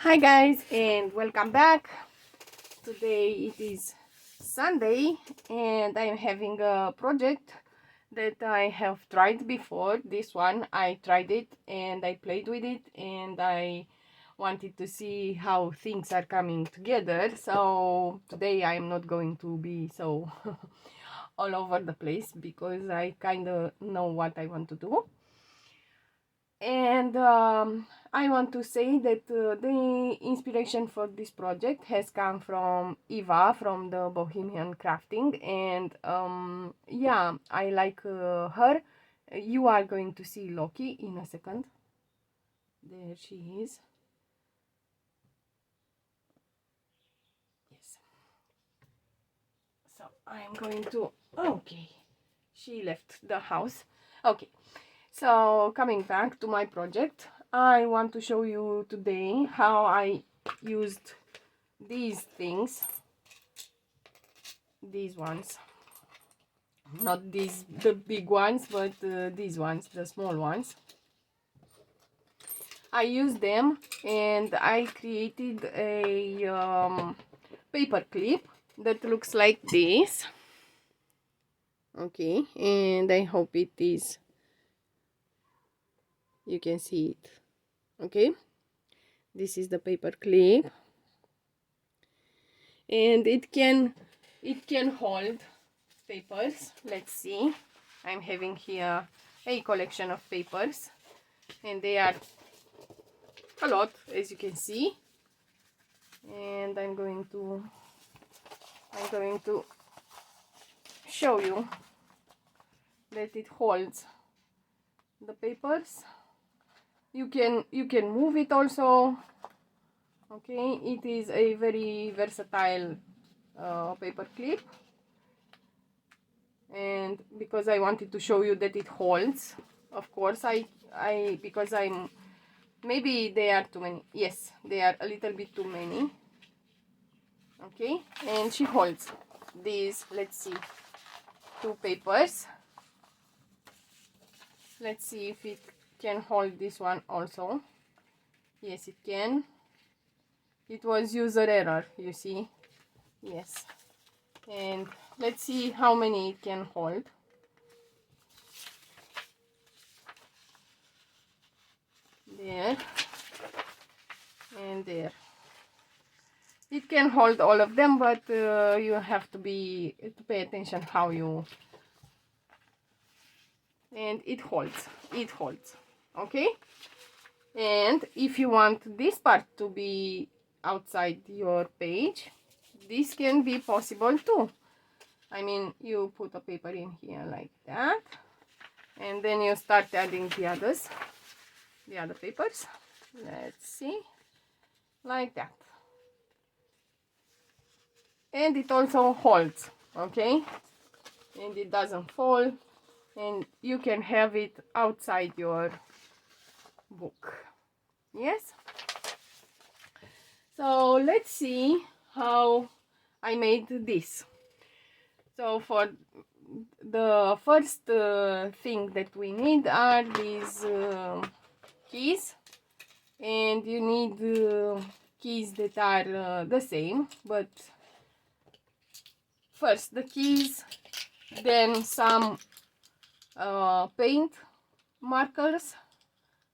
Hi guys, and welcome back. Today it is Sunday and I'm having a project that I have tried before. This one I tried it and I played with it and I wanted to see how things are coming together. So today I'm not going to be so all over the place because I kind of know what I want to do. And I want to say that the inspiration for this project has come from Eva from the Bohemian Crafting, and yeah, I like her. You are going to see Loki in a second. There she is. Yes. So I'm going to. Okay, she left the house. Okay. So coming back to my project, I want to show you today how I used these things, these ones, not these the big ones, but these ones, the small ones. I used them and I created a paper clip that looks like this. Okay, and I hope it is, you can see it. Okay, this is the paper clip and it can hold papers. Let's see, I'm having here a collection of papers and they are a lot, as you can see, and I'm going to show you that it holds the papers. You can move it also. Okay, it is a very versatile paper clip, and because I wanted to show you that it holds, of course I because I'm, maybe they are too many. Yes, they are a little bit too many. Okay, and she holds these, let's see, two papers. Let's see if it can hold this one also. Yes, it can. It was user error, you see. Yes, and let's see how many it can hold. There and there. It can hold all of them, but you have to pay attention how you, and it holds. Okay, and if you want this part to be outside your page, this can be possible too. I mean, you put a paper in here like that, and then you start adding the other papers. Let's see, like that. And it also holds, okay, and it doesn't fall, and you can have it outside your book. Yes, so let's see how I made this. So for the first thing that we need are these keys, and you need keys that are the same, but first the keys, then some paint markers.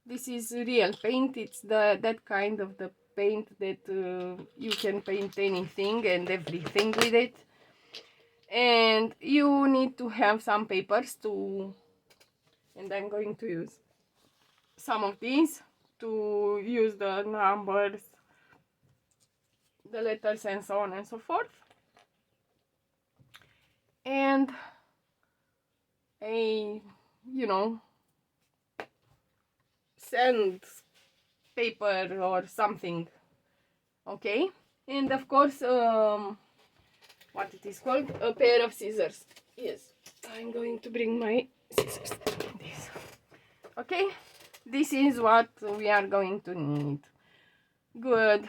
This is real paint. It's that kind of the paint that you can paint anything and everything with it. And you need to have some papers to, and I'm going to use some of these to use the numbers, the letters, and so on and so forth. And a, you know, sand paper or something. Okay, and of course what it is called, a pair of scissors. Yes, I'm going to bring my scissors. This. Okay, this is what we are going to need. Good.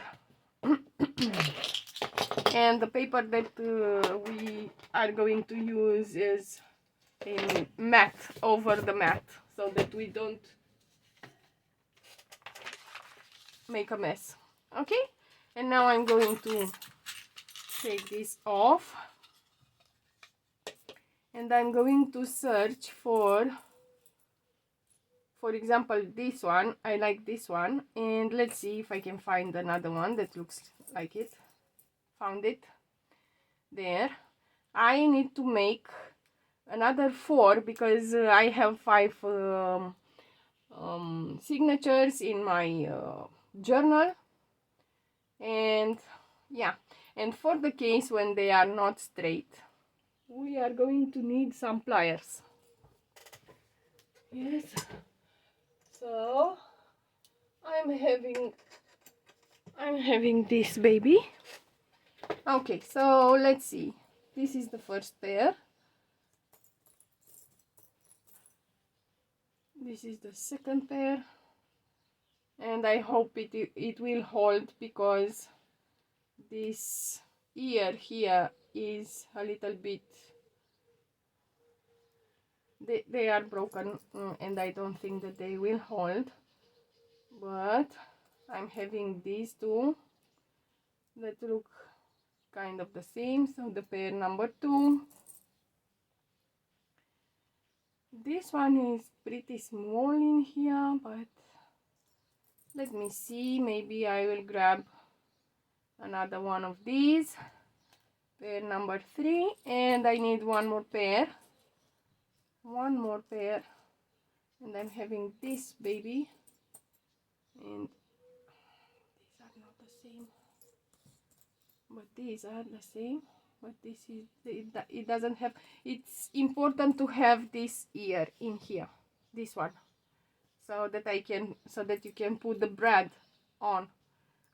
And the paper that we are going to use is a mat over the mat, so that we don't make a mess. Okay, and now I'm going to take this off, and I'm going to search for example, this one. I like this one, and let's see if I can find another one that looks like it. Found it. There. I need to make another 4 because I have 5 signatures in my journal, and yeah, and for the case when they are not straight, we are going to need some pliers. Yes, so I'm having this baby. Okay, so let's see, this is the first pair, this is the second pair, and I hope it will hold, because this ear here is a little bit, they are broken, and I don't think that they will hold, but I'm having these two that look kind of the same. So the pair number 2, this one is pretty small in here, but let me see, maybe I will grab another one of these, pair number 3, and I need one more pair, and I'm having this baby, and these are not the same, but these are the same, but this is, it doesn't have, it's important to have this ear in here, this one, so that you can put the brad on.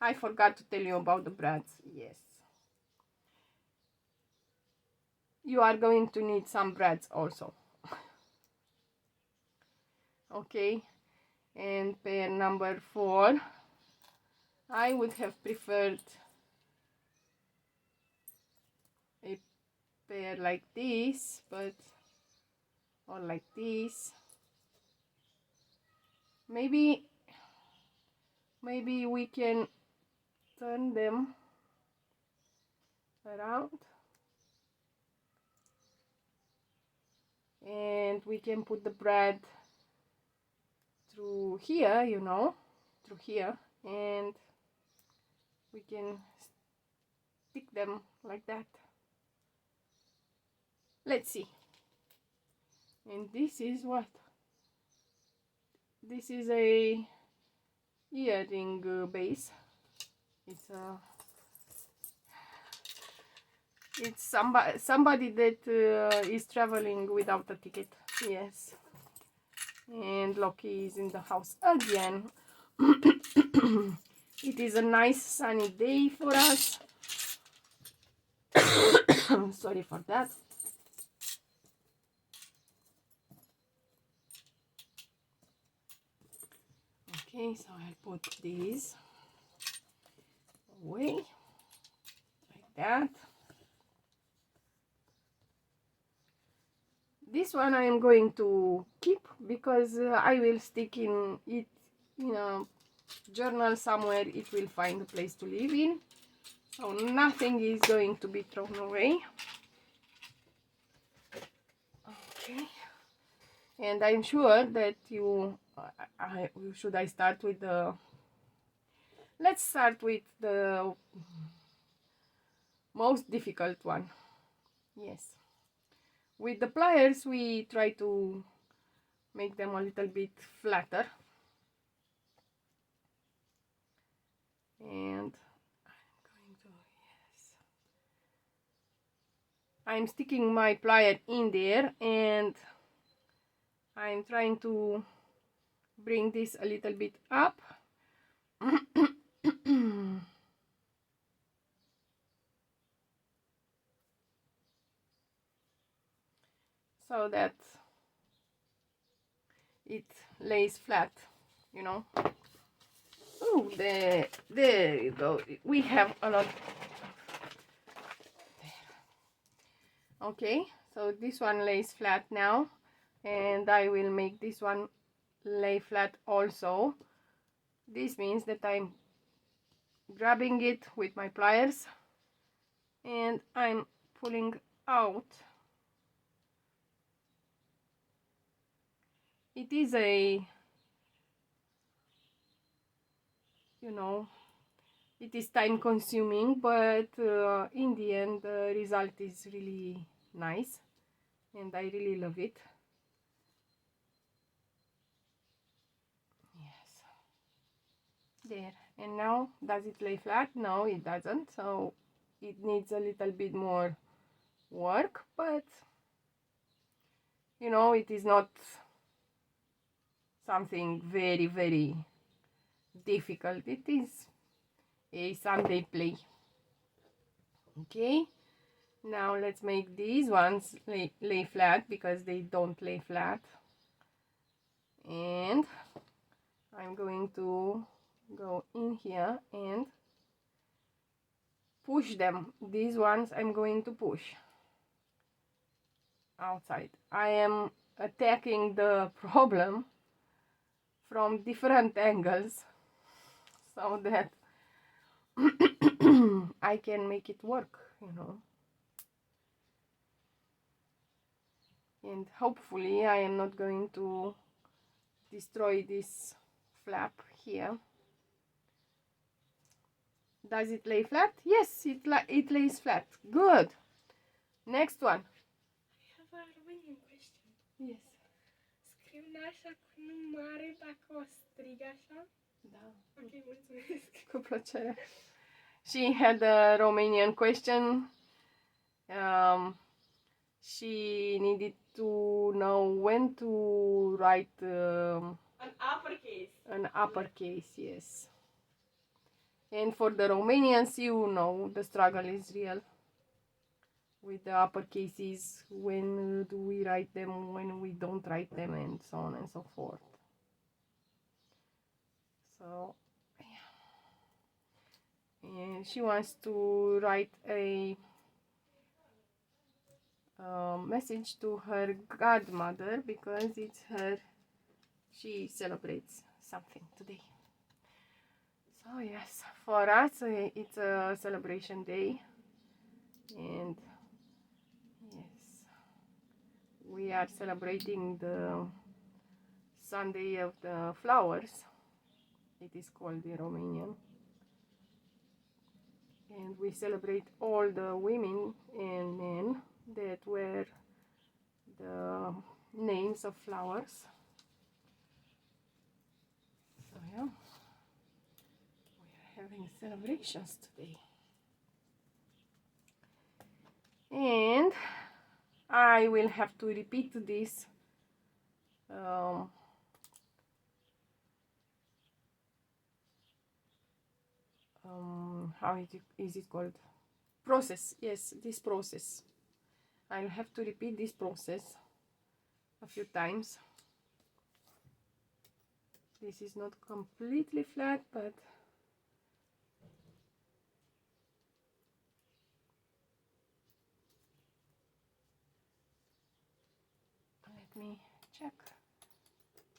I forgot to tell you about the brads. Yes, you are going to need some brads also. Okay, and pair number 4, I would have preferred a pair like this, but, or like this, maybe we can turn them around, and we can put the brad through here, you know, through here, and we can stick them like that. Let's see. And this is what? This is a earring base. It's somebody that is traveling without a ticket. Yes. And Loki is in the house again. It is a nice sunny day for us. Sorry for that. Okay, so I'll put these away like that. This one I am going to keep because I will stick in it in a journal somewhere. It will find a place to live in, so nothing is going to be thrown away. Okay, and I'm sure that should I start with the, let's start with the most difficult one. Yes, with the pliers we try to make them a little bit flatter, and I'm sticking my plier in there, and I'm trying to bring this a little bit up. So that it lays flat, you know. Oh, there you go. We have a lot. Okay, so this one lays flat now, and I will make this one lay flat also. This means that I'm grabbing it with my pliers and I'm pulling out. It is a, you know, it is time consuming, but in the end the result is really nice and I really love it. Yes. There. And now, does it lay flat? No, it doesn't. So it needs a little bit more work, but you know, it is not something very, very difficult. It is a Sunday play. Okay, now let's make these ones lay flat because they don't lay flat. And I'm going to go in here and push them. These ones I'm going to push outside. I am attacking the problem from different angles so that I can make it work, you know. And hopefully I am not going to destroy this flap here. Does it lay flat? Yes, it lays flat. Good. Next one. I have a Romanian question. Yes. Scriu așa cu nu mare dacă o strig așa? Da. Ok, mulțumesc. Cu plăcere. She had a Romanian question. She needed to know when to write An uppercase. an uppercase, yes. And for the Romanians, you know, the struggle is real with the uppercases. When do we write them, when we don't write them, and so on and so forth. So, yeah. And she wants to write a message to her godmother because it's her, she celebrates something today. So yes, for us it's a celebration day, and yes, we are celebrating the Sunday of the Flowers. It is called in Romanian, and we celebrate all the women and men that wear the names of flowers. So yeah, we are having celebrations today. And I will have to repeat this how is it called? Process. Yes, this process. I'll have to repeat this process a few times. This is not completely flat, but let me check.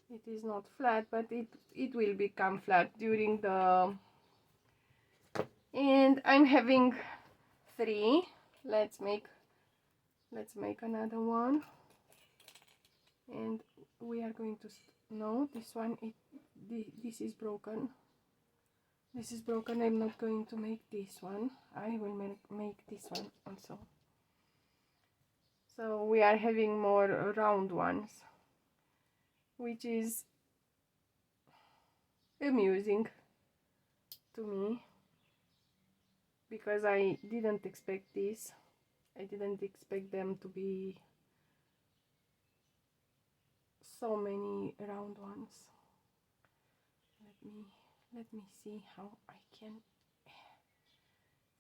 It is not flat, but it will become flat during the, and I'm having 3. Let's make another one, and we are going to, no, this one, this is broken. This is broken. I'm not going to make this one. I will make this one also. So we are having more round ones, which is amusing to me because I didn't expect this. I didn't expect them to be so many round ones. Let me see how I can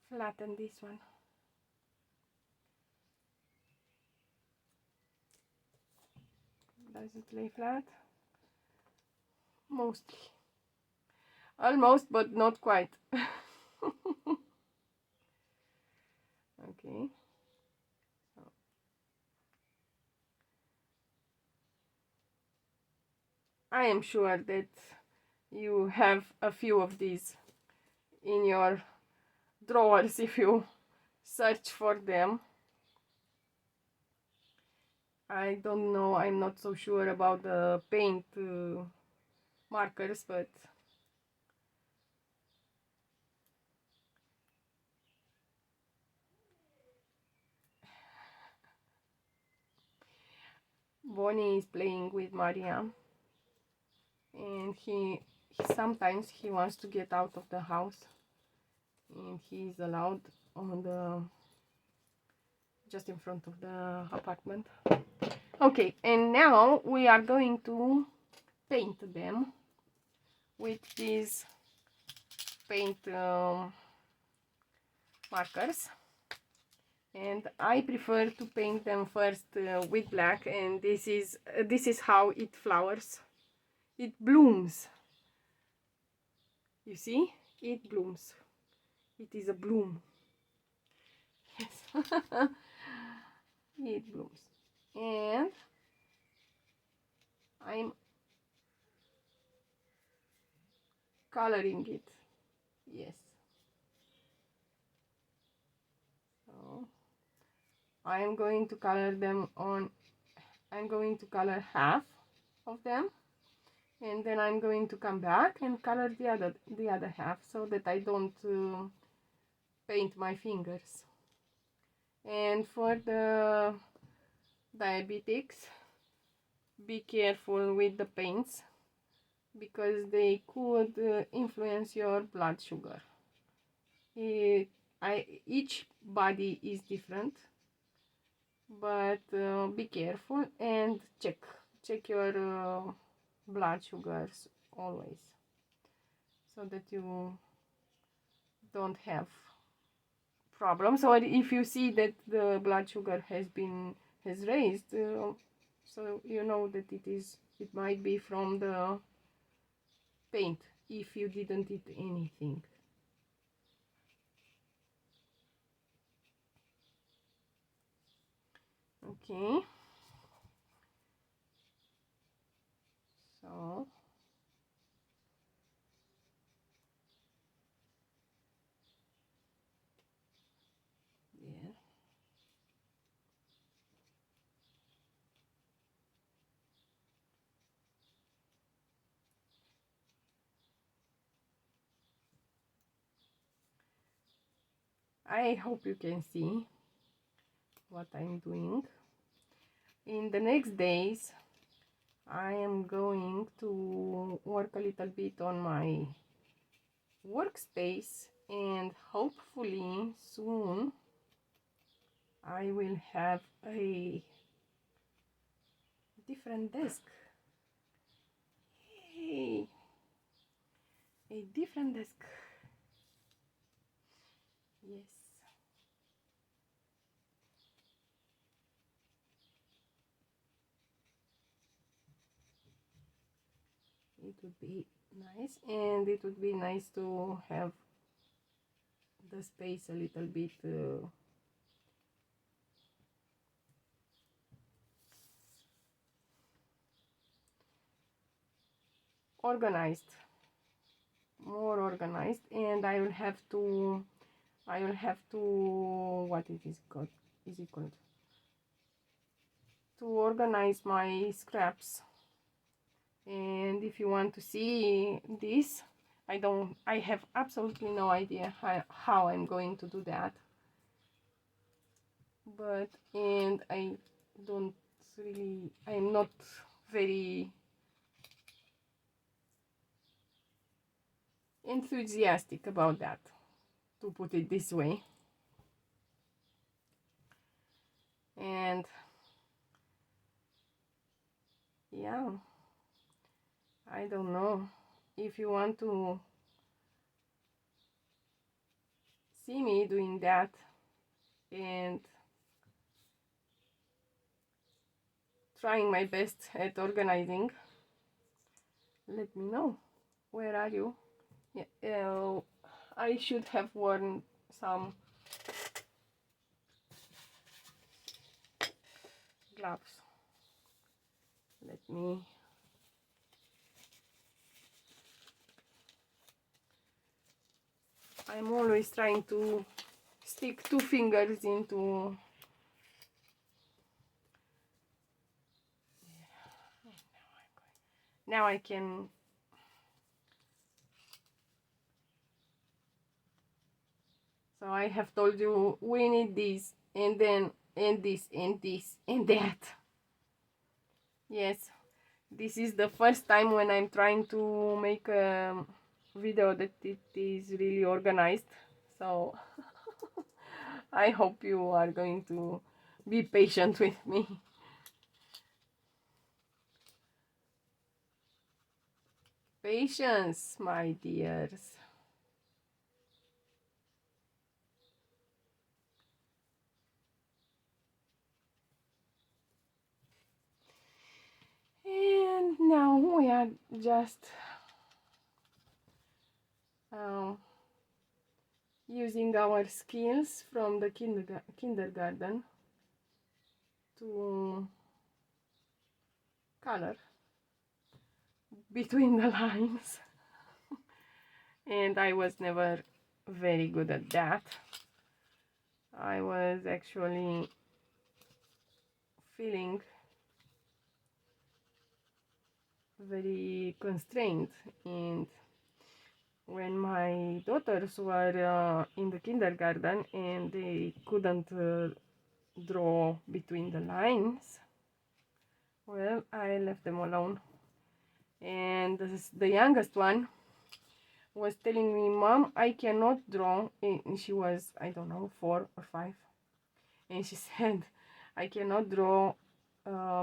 flatten this one. Does it lay flat? Mostly. Almost, but not quite. Okay. So. I am sure that you have a few of these in your drawers if you search for them. I don't know, I'm not so sure about the paint markers, but Bonnie is playing with Maria, and he sometimes he wants to get out of the house, and he is allowed on the just in front of the apartment. Okay, and now we are going to paint them with these paint markers, and I prefer to paint them first with black, and this is how it flowers. It blooms. You see? It blooms. It is a bloom. Yes. It blooms. And I'm coloring it. Yes. So I am going to color them on, I'm going to color half of them, and then I'm going to come back and color the other half, so that I don't paint my fingers. And for the diabetics, be careful with the paints, because they could influence your blood sugar. Each body is different, but be careful and check your blood sugars always, so that you don't have problems. Or if you see that the blood sugar has raised, so you know that it might be from the paint if you didn't eat anything. Okay, so yeah. I hope you can see what I'm doing. In the next days, I am going to work a little bit on my workspace, and hopefully soon I will have a different desk. Yay! A different desk. Yes. It would be nice, and it would be nice to have the space a little bit organized, more organized, and I will have to what it is called, to organize my scraps. And if you want to see this, I have absolutely no idea how I'm going to do that, but I'm not very enthusiastic about that, to put it this way. And yeah, I don't know if you want to see me doing that and trying my best at organizing. Let me know. Where are you? Yeah, I should have worn some gloves. Let me I'm always trying to stick 2 fingers into now I can so I have told you we need this and then and this and this and that. Yes, this is the first time when I'm trying to make a video that it is really organized, so I hope you are going to be patient with me. Patience, my dears. And now we are just um, using our skills from the kindergarten to color between the lines. And I was never very good at that. I was actually feeling very constrained, and when my daughters were in the kindergarten and they couldn't draw between the lines, well, I left them alone. And the youngest one was telling me, "Mom, I cannot draw." And she was, I don't know, 4 or 5. And she said, "I cannot draw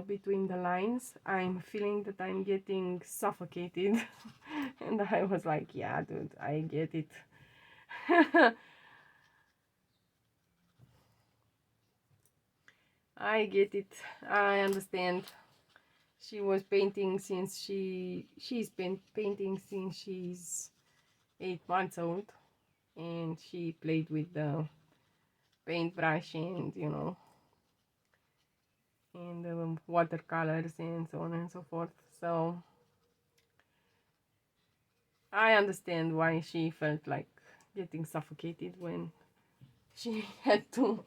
between the lines. I'm feeling that I'm getting suffocated." And I was like, "Yeah, dude, I get it." I get it. I understand. She was painting since she's been painting since she's 8 months old, and she played with the paintbrush and and the watercolors and so on and so forth. So I understand why she felt like getting suffocated when she had to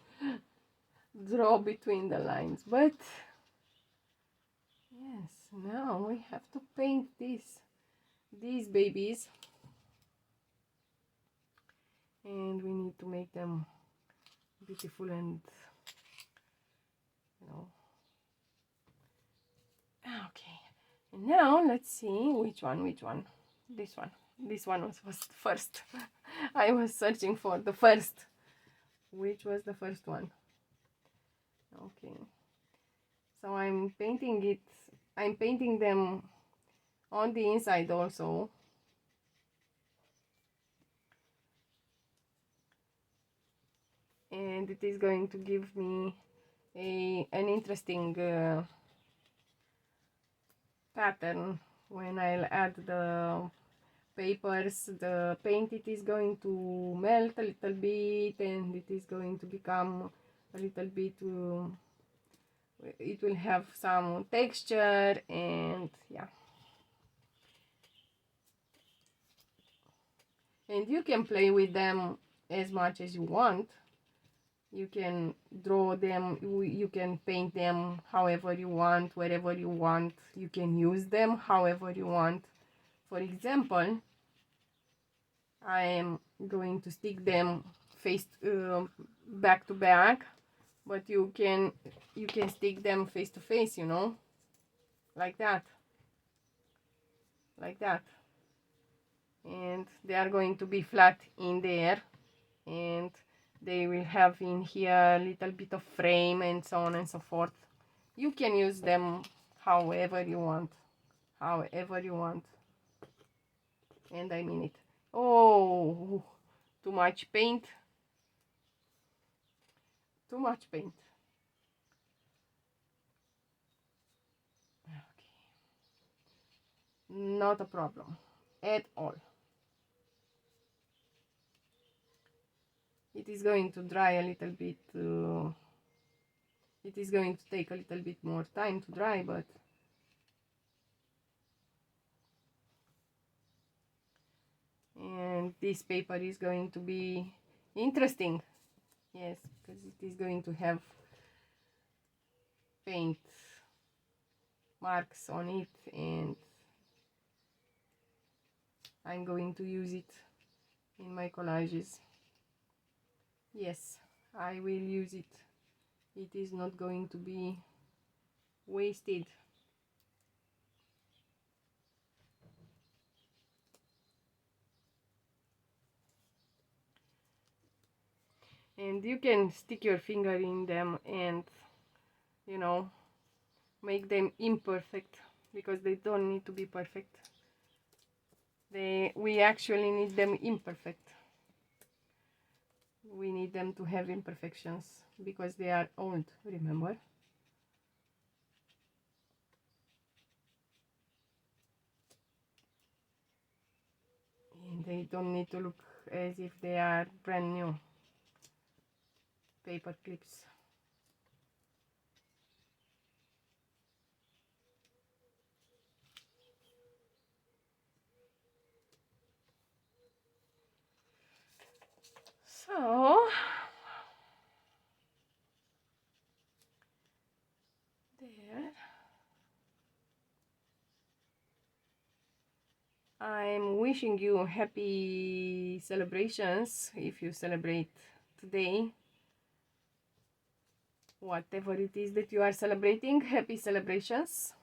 draw between the lines. But yes, now we have to paint these babies, and we need to make them beautiful and okay. And now let's see which one. This one was first. I was searching for the first. Which was the first one? Okay. So I'm painting them on the inside also. And it is going to give me an interesting pattern when I'll add the papers. The paint, it is going to melt a little bit, and it is going to become a little bit it will have some texture, and yeah, and you can play with them as much as you want. You can draw them, you can paint them however you want, wherever you want. You can use them however you want. For example, I am going to stick them back to back, but you can stick them face to face, like that, and they are going to be flat in there, and they will have in here a little bit of frame and so on and so forth. You can use them however you want, and I mean it. Oh, too much paint. Okay. Not a problem at all. It is going to dry a little bit. It is going to take a little bit more time to dry, but and this paper is going to be interesting. Yes, because it is going to have paint marks on it, and I'm going to use it in my collages. Yes, I will use it. It is not going to be wasted. And you can stick your finger in them and, you know, make them imperfect, because they don't need to be perfect. We actually need them imperfect. We need them to have imperfections because they are old, remember? And they don't need to look as if they are brand new paper clips. So there, I'm wishing you happy celebrations if you celebrate today. Whatever it is that you are celebrating, happy celebrations.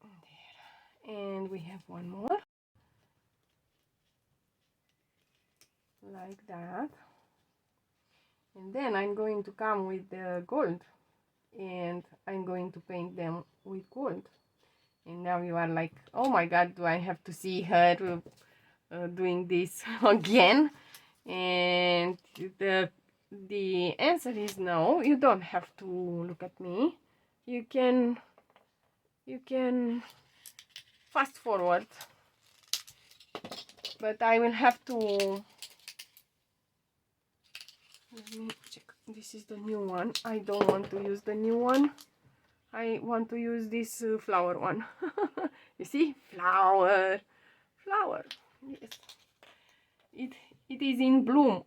There. And we have one more, like that. And then I'm going to come with the gold, and I'm going to paint them with gold. And now you are like, oh my god, do I have to see her doing this again? And the answer is no. You don't have to look at me. You can fast forward, but I will have to, let me check. This is the new one. I don't want to use the new one. I want to use this flower one. You see, flower. Yes, it is in bloom.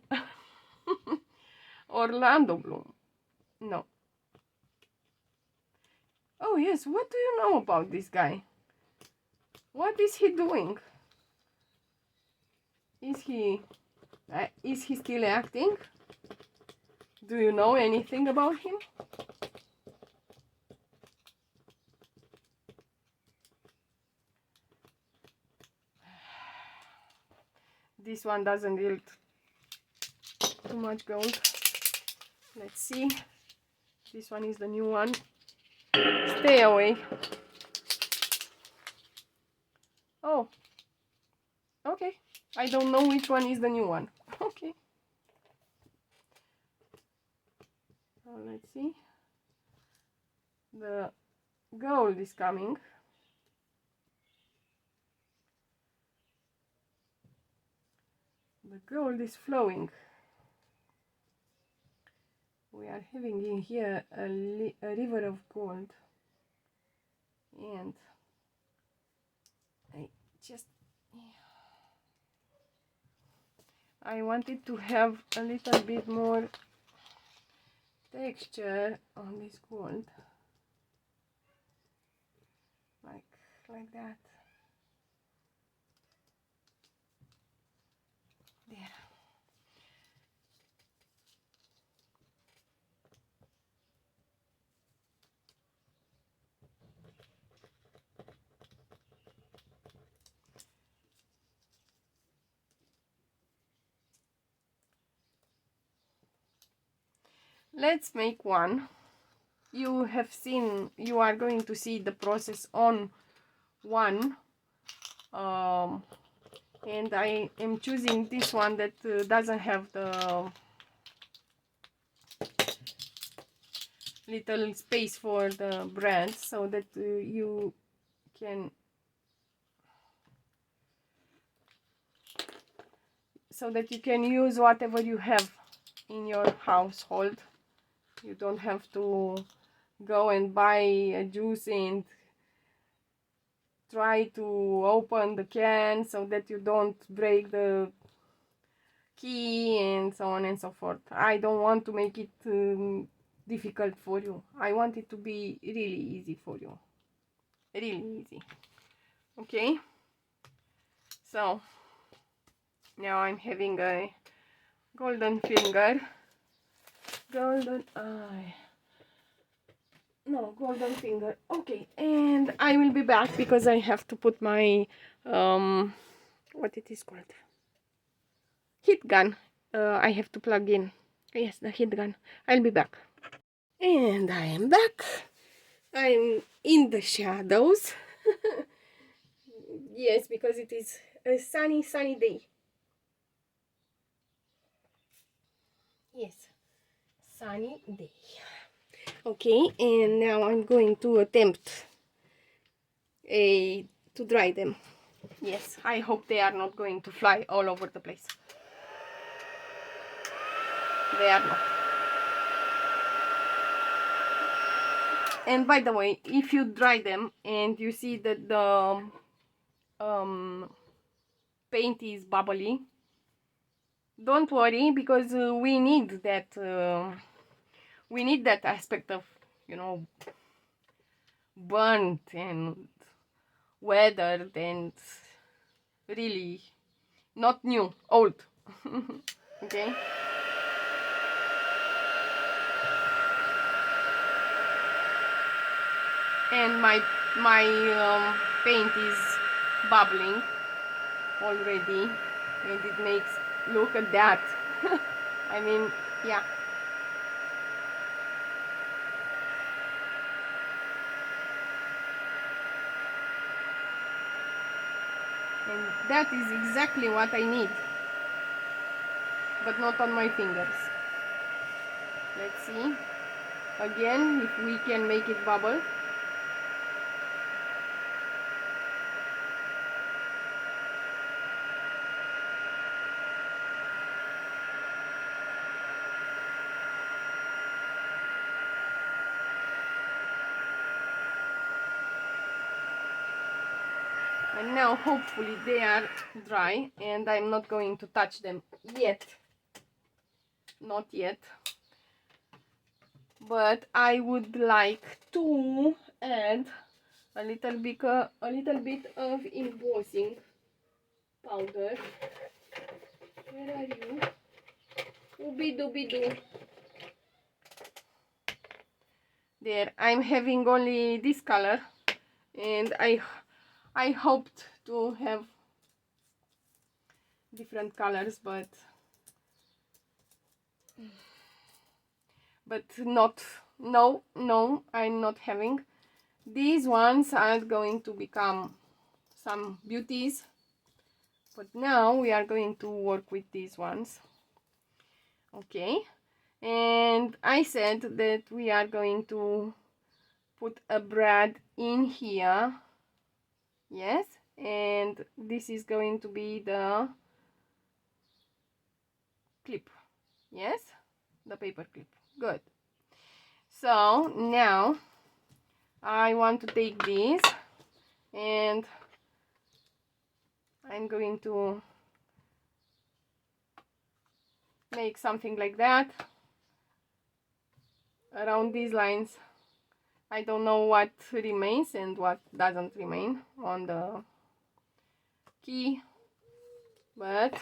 Orlando Bloom. No. Oh yes, what do you know about this guy? What is he doing? Is he still acting? Do you know anything about him? This one doesn't yield too much gold. Let's see. This one is the new one. Stay away. Oh. Okay. I don't know which one is the new one. Okay. So let's see. The gold is coming. The gold is flowing. We are having in here a river of gold, and I wanted to have a little bit more texture on this gold, like that. There. Let's make one. You are going to see the process on one, and I am choosing this one that doesn't have the little space for the brand, so that you can use whatever you have in your household. You don't have to go and buy a juice and try to open the can so that you don't break the key and so on and so forth. I don't want to make it difficult for you. I want it to be really easy for you. Really easy. Okay? So, now I'm having a golden finger. Golden eye. No, golden finger. Okay, and I will be back because I have to put my what it is called, heat gun. I have to plug in. Yes, the heat gun. I'll be back. And I am back. I'm in the shadows. Yes, because it is a sunny day. Yes, sunny day. Okay, and now I'm going to attempt to dry them. Yes, I hope they are not going to fly all over the place. They are not. And by the way, if you dry them and you see that the paint is bubbly, don't worry, because we need that aspect of, you know, burnt and weathered and really not new, old. Okay. And my paint is bubbling already, and it makes, look at that. I mean, yeah. And that is exactly what I need, but not on my fingers. Let's see again if we can make it bubble. And now hopefully they are dry, and I'm not going to touch them yet. Not yet. But I would like to add a little bit of embossing powder. Where are you? Ooby dooby doo. There, I'm having only this color, and I hoped to have different colors, but not. No, I'm not having. These ones are going to become some beauties, but now we are going to work with these ones. Okay, and I said that we are going to put a brad in here. Yes, and this is going to be the clip. Yes, the paper clip. Good. So now I want to take this, and I'm going to make something like that around these lines. I don't know what remains and what doesn't remain on the key, but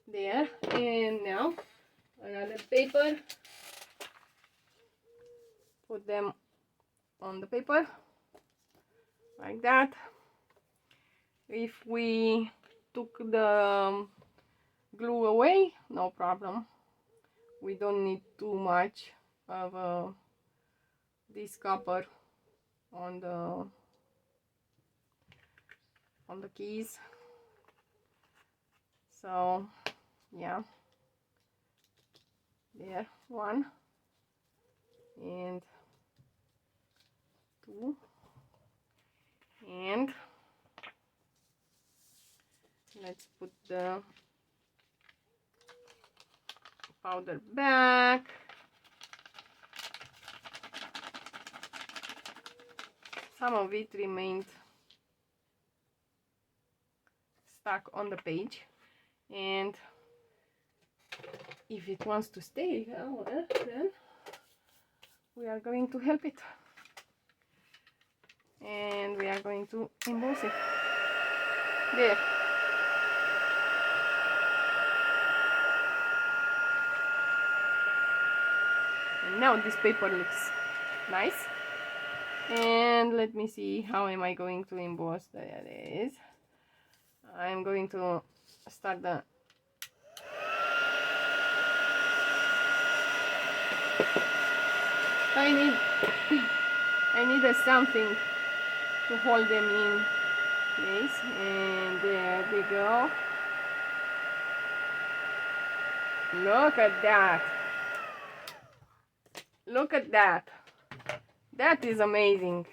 there. And now another paper, put them on the paper like that. If we took the glue away, no problem. We don't need too much of this copper on the keys. So yeah, there, 1 and 2, and let's put the powder back. some of it remained stuck on the page, and if it wants to stay, then we are going to help it, and we are going to emboss it. There. And now this paper looks nice. And let me see, how am I going to emboss? There it is. I'm going to start the I need something to hold them in place, and there we go. Look at that. Look at that. That is amazing.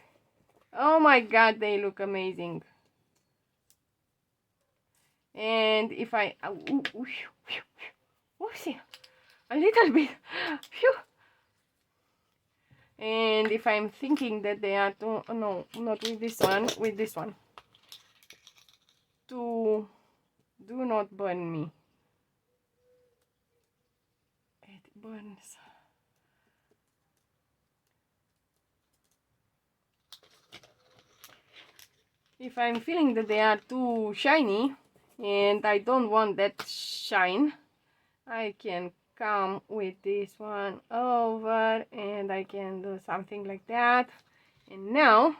Oh my god, they look amazing. And if I whoopsie, a little bit, phew. And if I'm thinking that they are too, no, not with this one, with this one, to do not burn me. It burns. If I'm feeling that they are too shiny and I don't want that shine, I can come with this one over and I can do something like that. And now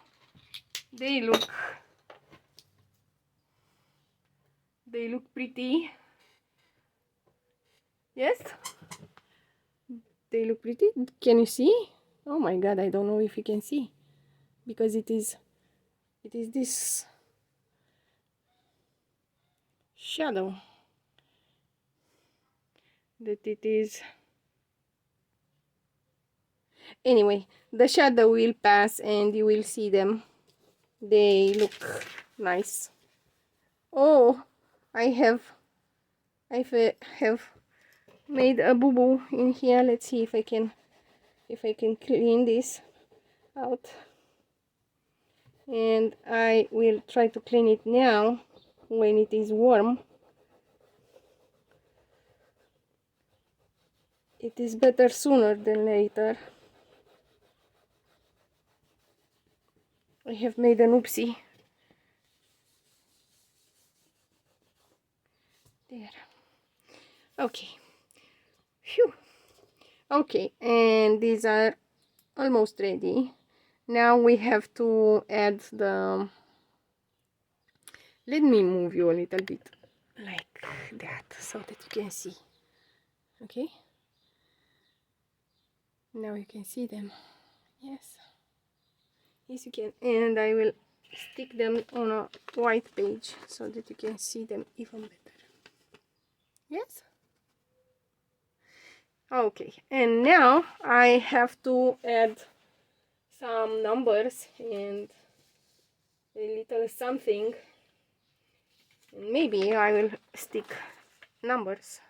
they look pretty. Yes, they look pretty. Can you see? Oh my god, I don't know if you can see, because it is this shadow that it is. Anyway, the shadow will pass and you will see them. They look nice. Oh, I have made a boo-boo in here. Let's see if I can clean this out, and I will try to clean it now when it is warm. It is better sooner than later. I have made an oopsie. There. Okay. Phew. Okay, and these are almost ready. Now we have to add the... Let me move you a little bit like that so that you can see. Okay? Now you can see them. Yes. Yes, you can. And I will stick them on a white page so that you can see them even better. Yes? Okay, and now I have to add some numbers and a little something, and maybe I will stick numbers.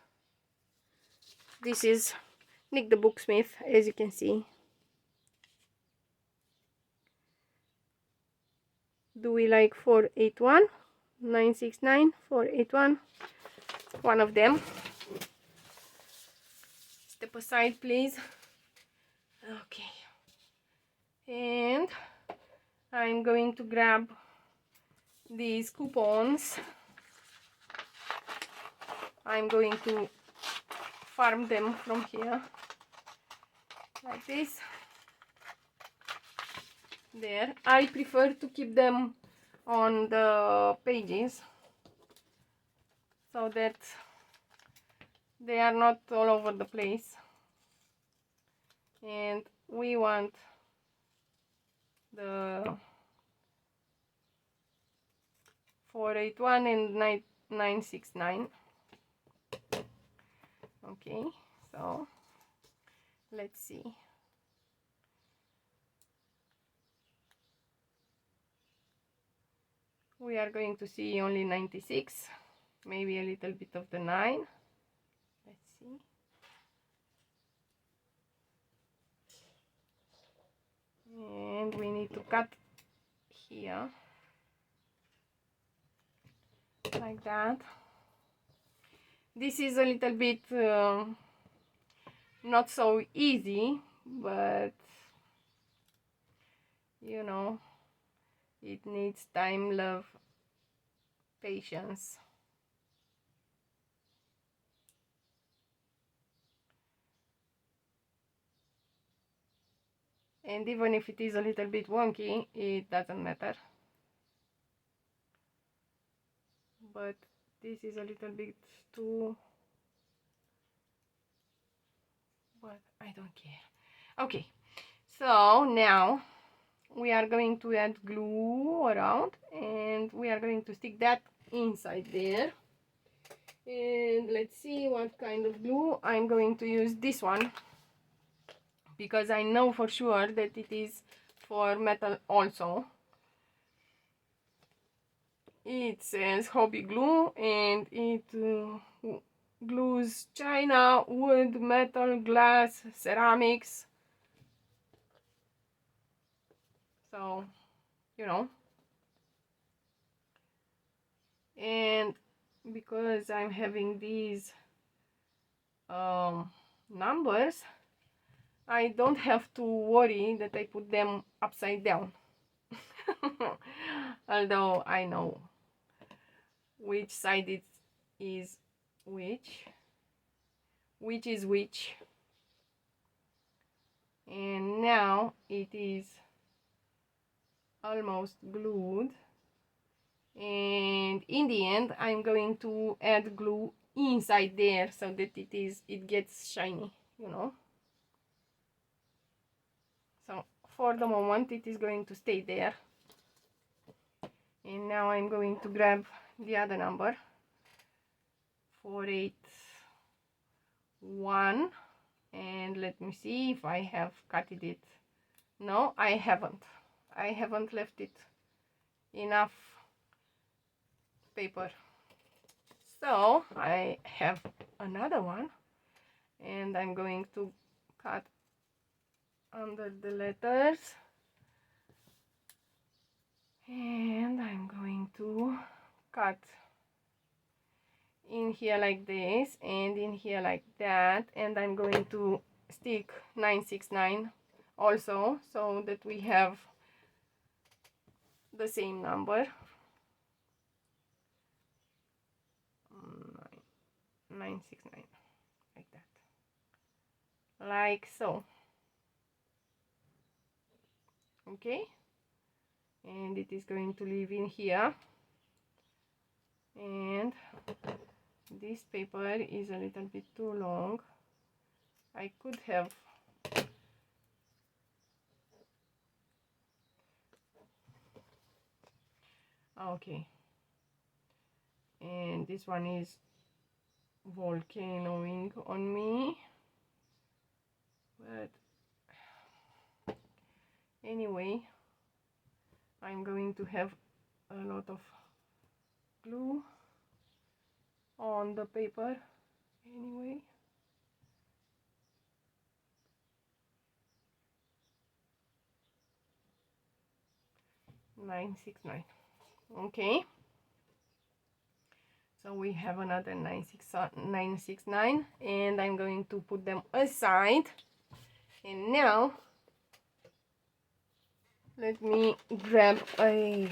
This is Nick the Booksmith, as you can see. Do we like 481, 969, 481? One of them. Step aside, please. Okay. And I'm going to grab these coupons. I'm going to farm them from here, like this. There. I prefer to keep them on the pages so that they are not all over the place. And we want the 481 and 969. Okay, so let's see. We are going to see only 96, maybe a little bit of the 9. Let's see. And we need to cut here like that. This is a little bit not so easy, but you know, it needs time, love, patience. And even if it is a little bit wonky, it doesn't matter. But this is a little bit too, but I don't care. Okay, so now we are going to add glue around, and we are going to stick that inside there. And let's see what kind of glue. I'm going to use this one because I know for sure that it is for metal also. It says Hobby Glue, and it glues china, wood, metal, glass, ceramics. So, you know. And because I'm having these numbers, I don't have to worry that I put them upside down. Although I know which side it is which is which. And now it is almost glued, and in the end I'm going to add glue inside there so that it gets shiny, you know. So for the moment it is going to stay there. And now I'm going to grab the other number, 481, and let me see if I have cut it. No, I haven't left it enough paper. So I have another one, and I'm going to cut under the letters, and I'm going to cut in here like this and in here like that, and I'm going to stick 969 also so that we have the same number. 969 like that, like so. Okay, and it is going to live in here, and this paper is a little bit too long. I could have okay, and this one is volcanoing on me, but anyway, I'm going to have a lot of glue on the paper anyway. $969. Okay, so we have another 969, and I'm going to put them aside. And now let me grab a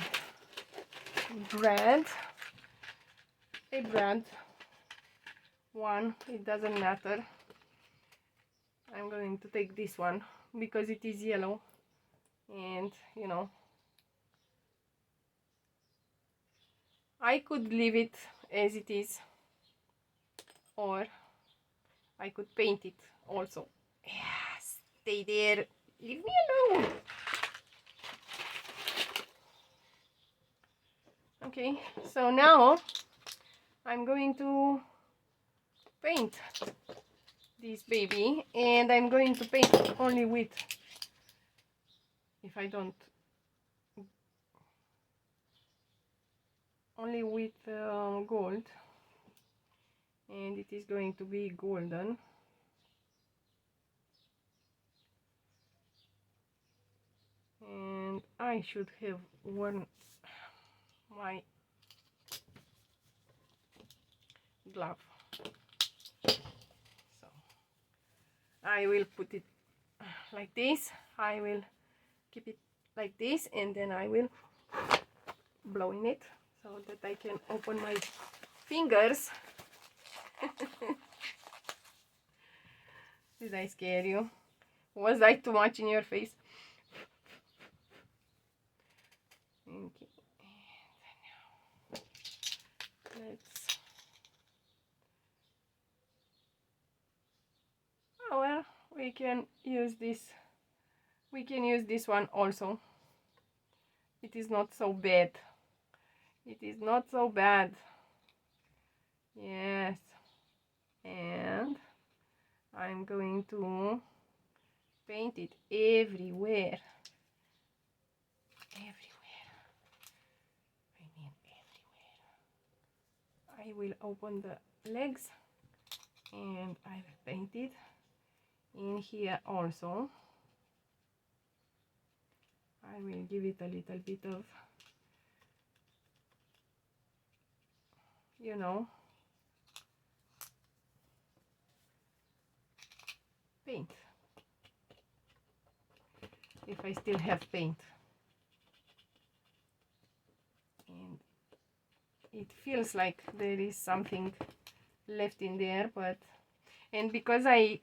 brand one, it doesn't matter. I'm going to take this one because it is yellow, and you know, I could leave it as it is, or I could paint it also. Yeah, stay there, leave me alone. Okay, so now I'm going to paint this baby, and I'm going to paint only with, if I don't, only with gold, and it is going to be golden. And I should have worn my glove. So I will put it like this. I will keep it like this, and then I will blow in it so that I can open my fingers. Did I scare you? Was I too much in your face? Okay. Let's. Oh well, we can use this. We can use this one also. It is not so bad. It is not so bad. Yes. And I'm going to paint it everywhere. Everywhere. I mean everywhere. I will open the legs and I will paint it in here also. I will give it a little bit of, you know, paint. If I still have paint. And it feels like there is something left in there, but, and because I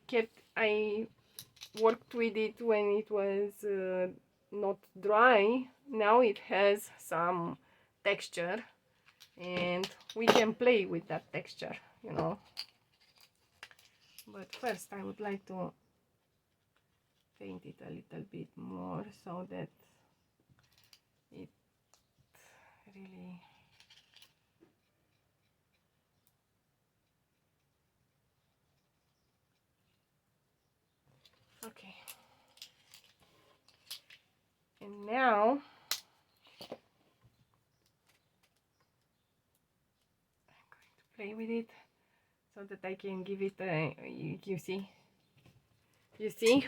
worked with it when it was not dry, now it has some texture and we can play with that texture, you know. But first I would like to paint it a little bit more so that it really okay. And now I'm going to play with it so that I can give it a, you see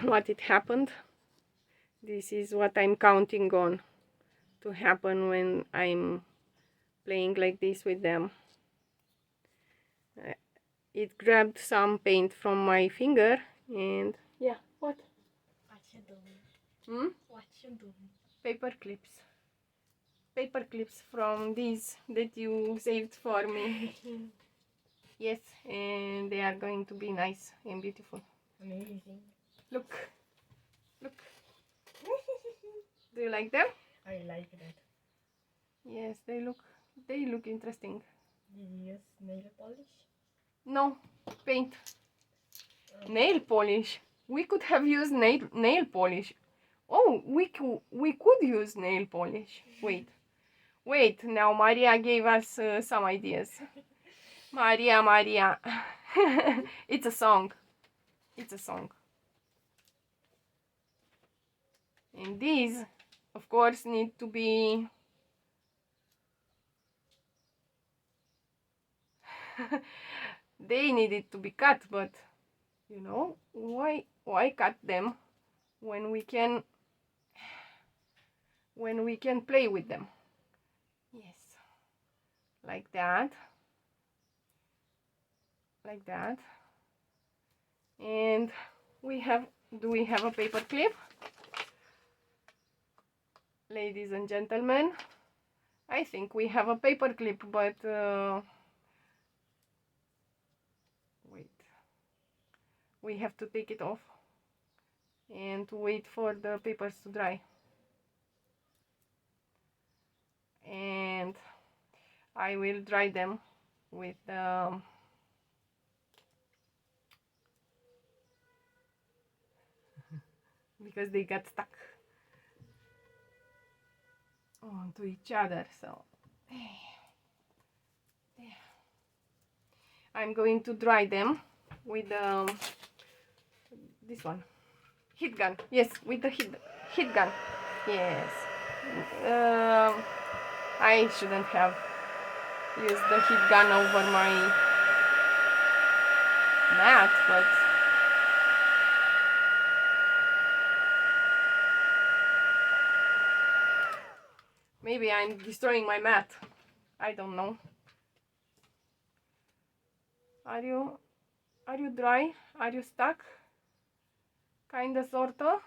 what it happened. This is what I'm counting on to happen when I'm playing like this with them. It grabbed some paint from my finger and yeah, what? What you doing? Hmm? What you doing? Paper clips. Paper clips from these that you saved for me. Yes, and they are going to be nice and beautiful. Amazing. Look, look. Do you like them? I like that. Yes, they look interesting. Did you use nail polish? No, paint. Nail polish. We could have used nail polish. Oh, we could use nail polish. Wait. Now Maria gave us some ideas. Maria. It's a song. It's a song. And these, of course, need to be they needed to be cut, but you know, why cut them when we can play with them? Yes. Like that. Like that. And do we have a paper clip? Ladies and gentlemen, I think we have a paper clip, but wait. We have to take it off and wait for the papers to dry. And I will dry them with because they got stuck onto each other, so I'm going to dry them with this one, heat gun. Yes, with the heat gun. Yes. I shouldn't have used the heat gun over my mat, but Maybe I'm destroying my mat. I don't know. Are you dry? Are you stuck? Kinda, sorta.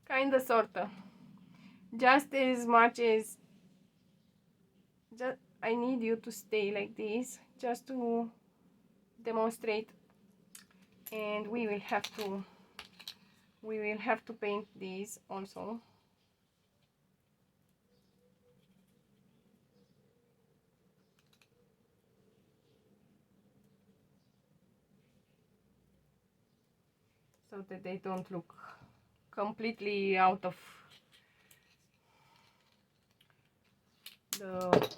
Kinda, sorta. Just as much as I need you to stay like this, just to demonstrate. And we will have to paint these also. So that they don't look completely out of the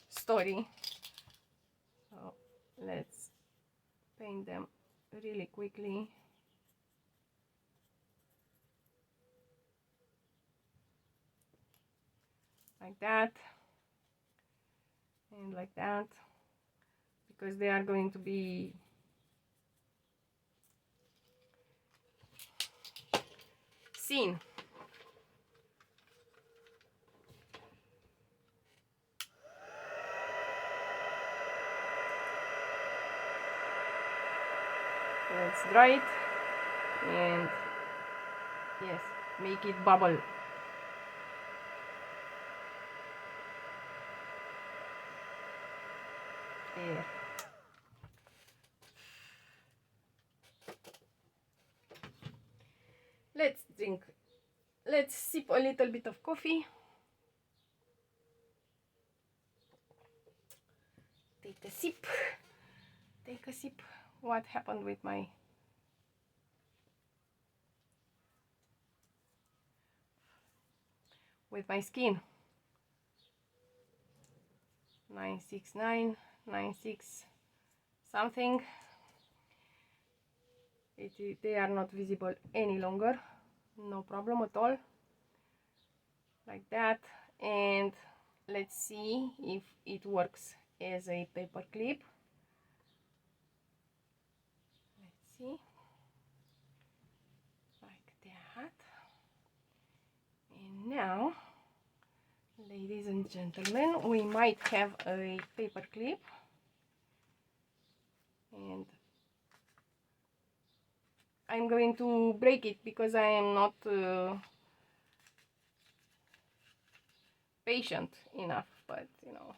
story. So let's paint them really quickly. Like that and like that, because they are going to be seen. Let's dry it and yes, make it bubble. There. Let's sip a little bit of coffee. Take a sip. Take a sip. What happened with my skin? 969, 96 something. They are not visible any longer. No problem at all. Like that. And let's see if it works as a paper clip. Let's see. Like that. And now, ladies and gentlemen, we might have a paper clip. And I'm going to break it because I am not patient enough, but you know,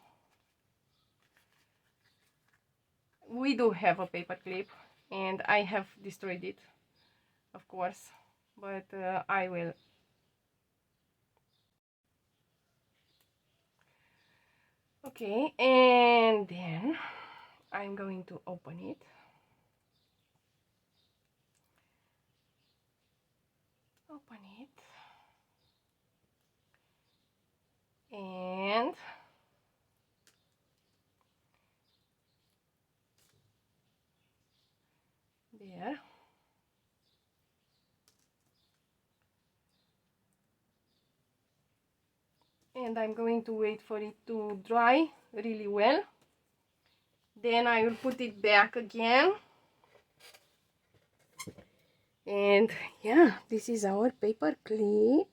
we do have a paper clip and I have destroyed it, of course, but I will. Okay, and then I'm going to open it. Open it. And there. And I'm going to wait for it to dry really well. Then I will put it back again. And yeah, this is our paper clip.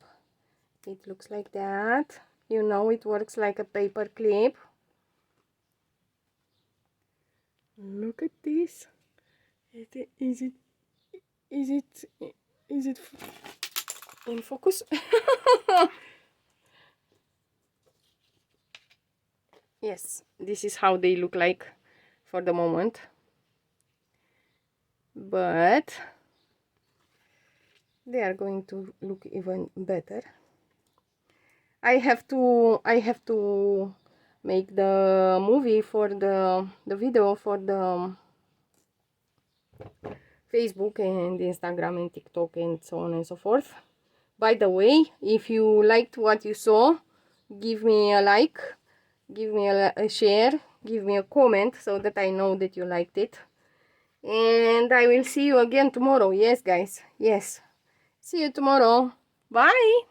It looks like that. You know, it works like a paper clip. Look at this. Is it in focus? Yes, this is how they look like for the moment. But they are going to look even better. I have to make the movie for the video for the Facebook and Instagram and TikTok and so on and so forth. By the way, if you liked what you saw, give me a like, give me a share, give me a comment so that I know that you liked it. And I will see you again tomorrow. Yes, guys. Yes. See you tomorrow. Bye.